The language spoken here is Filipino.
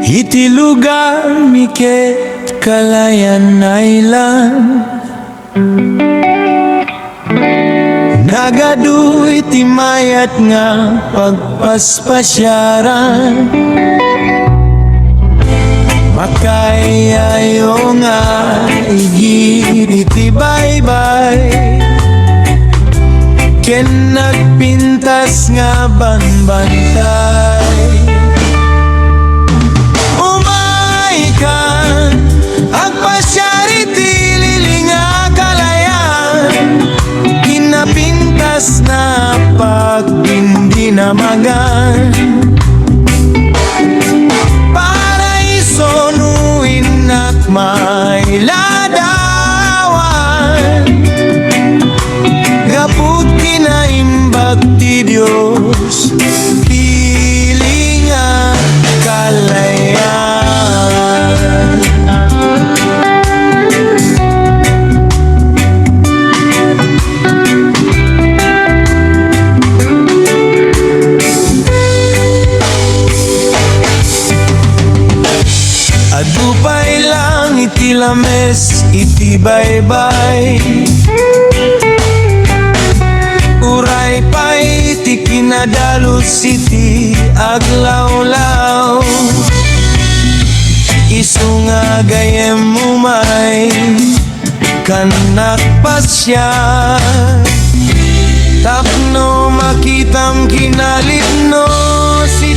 iti lugar miket Calayan Island. Nagadu iti mayat nga pagpaspasyaran, makayayo nga igid iti baybay, ken nagpintas nga banbantay. Umaikan agpasyar iti lilinga Calayan, kinapintas na pagpindinamagan, paraiso nuin at may ladawan, gaput kinaimbag ti Diyos pilinga Calayan. Adupay lang iti lames iti baybay, uray pa'y iti kinadalos iti aglawlaw, isu nga gayem umay kanak pasya, tapno makitam kinalit no si